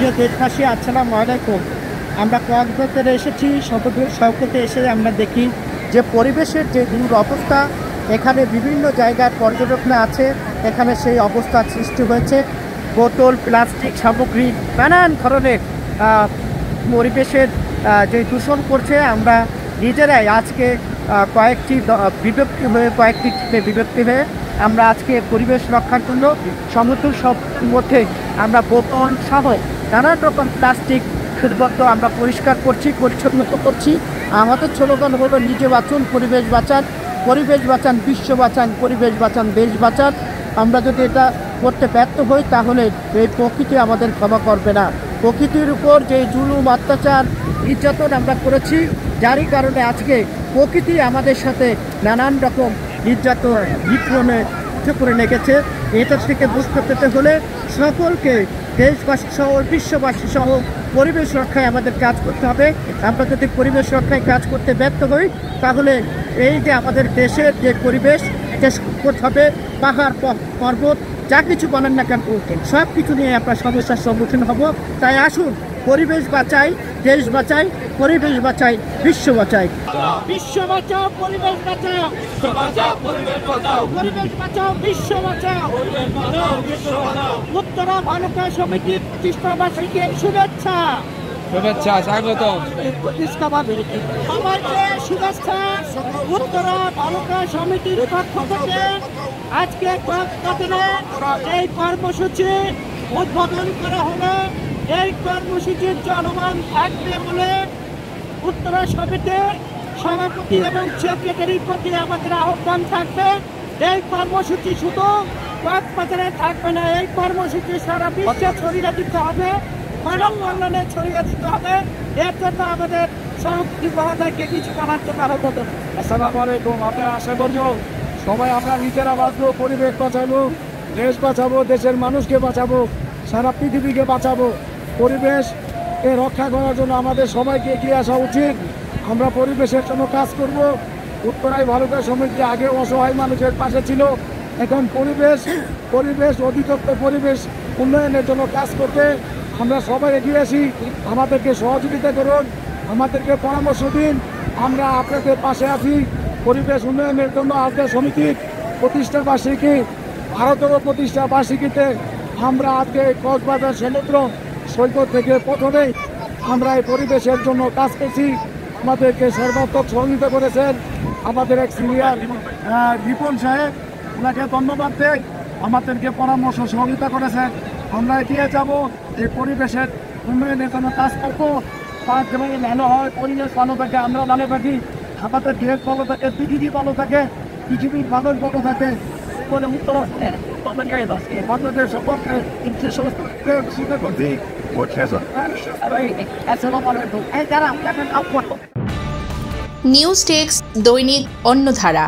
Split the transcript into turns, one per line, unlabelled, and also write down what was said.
প্রিয় দেশবাসী, আসসালামু আলাইকুম। আমরা কক্সবাজারে এসেছি। সবকতে এসে আমরা দেখি যে পরিবেশের যে অবস্থা, এখানে বিভিন্ন জায়গার পর্যটকরা আছে, এখানে সেই অবস্থার সৃষ্টি হয়েছে। বোতল, প্লাস্টিক সামগ্রী, নানান ধরনের পরিবেশের যে দূষণ করছে। আমরা নিজেরাই আজকে কয়েকটি বিভক্তি হয়ে আমরা আজকে পরিবেশ রক্ষার জন্য সমুদ্র সব মধ্যে আমরা বোতল সহ নানান রকম প্লাস্টিক শুধুমাত্র আমরা পরিষ্কার করছি, পরিচ্ছন্ন করছি। আমাদের স্লোগান হলো নিজে বাঁচুন, পরিবেশ বাঁচান, পরিবেশ বাঁচান, বিশ্ব বাঁচান, পরিবেশ বাঁচান, দেশ বাঁচান। আমরা যদি এটা করতে ব্যর্থ হই তাহলে এই প্রকৃতি আমাদের ক্ষমা করবে না। প্রকৃতির উপর যে জুলুম, অত্যাচার, নির্যাতন আমরা করেছি, যারই কারণে আজকে প্রকৃতি আমাদের সাথে নানান রকম নির্যাতন বিপ্লবে করে রেখেছে। এটা থেকে বুঝতে পেতে হলে সকলকে, দেশবাসী সহ বিশ্ববাসী সহ পরিবেশ রক্ষায় আমাদের কাজ করতে হবে। আমরা যদি পরিবেশ রক্ষায় কাজ করতে ব্যর্থ হই তাহলে এই যে আমাদের দেশের যে পরিবেশ, এটা করতে হবে পাহাড় পর্বত যা কিছু বলেন না কেন সব কিছু নিয়ে আমরা সমস্যার সম্মুখীন হব। তাই আসুন, পরিবেশ বাঁচাই, দেশ বাঁচাই, পরিবেশ বাঁচাই, বিশ্ব বাঁচাই। বিশ্ব বাঁচাও, পরিবেশ বাঁচাও, পরিবেশ বাঁচাও, বিশ্ব বাঁচাও। উত্তরা বালুকা সমিতির প্রতিষ্ঠাবার্ষিকী শুভেচ্ছা,
স্বাগত।
সবাইকে শুভেচ্ছা। উত্তরা বালুকা সমিতির পক্ষ থেকে আজকে কক্সবাজারে এই কর্মসূচি উদ্বোধন করা হলো। এই কর্মসূচির চলমান থাকবে বলে উত্তরা সমিতির সভাপতি এবং সেক্রেটারির প্রতি আমাদের আহ্বান থাকবে। এই কর্মসূচি শুধু কক্সবাজারে থাকবে না, এই কর্মসূচি সারা বিশ্বে ছড়িয়ে দিতে হবে, মানব কল্যাণে ছড়িয়ে দিতে হবে। এর জন্য আমাদের সভাপতি মহোদয়কে কিছু করার জন্য আহ্বান।
আসসালামু আলাইকুম। আমরা আশা করব সবাই আমরা নিজেরা বাঁচবো, পরিবেশ বাঁচাবো, দেশ বাঁচাবো, দেশের মানুষকে বাঁচাবো, সারা পৃথিবীকে বাঁচাবো। পরিবেশকে রক্ষা করার জন্য আমাদের সবাইকে এগিয়ে আসা উচিত। আমরা পরিবেশের জন্য কাজ করব। উত্তরায় বালুকা সমিতি আগে অসহায় মানুষের পাশে ছিল, এখন পরিবেশ অধিদপ্তর পরিবেশ উন্নয়নের জন্য কাজ করতে আমরা সবাই এগিয়ে আসি। আমাদেরকে সহযোগিতা করুন, আমাদেরকে পরামর্শ দিন, আমরা আপনাদের পাশে আছি। পরিবেশ উন্নয়নের জন্য আজকে সমিতির প্রতিষ্ঠা বার্ষিকী, ভারতের প্রতিষ্ঠা বার্ষিকীতে আমরা আজকে কক্সবাজার সমুদ্র সৈকত থেকে প্রথমেই আমরা এই পরিবেশের জন্য কাজ করছি। আমাদেরকে সর্বাত্মক সহযোগিতা করেছেন আমাদের এক সিনিয়র রিপন সাহেব, ওনাকে ধন্যবাদ দেয়। আমাদেরকে পরামর্শ সহযোগিতা করেছেন। আমরা এগিয়ে যাব, এই পরিবেশের উন্নয়নের জন্য কাজ করবো। পাঁচ যেভাবে ভালো হয়, পরিবেশ ভালো থাকে, আমরা ভালো থাকি, আমাদের দেশ ভালো থাকে, পৃথিবী ভালো থাকে, পৃথিবীর মানুষ ভালো থাকে বলে উত্তর বাংলাদেশ
নিউজ টেক্স, দৈনিক অন্যধারা।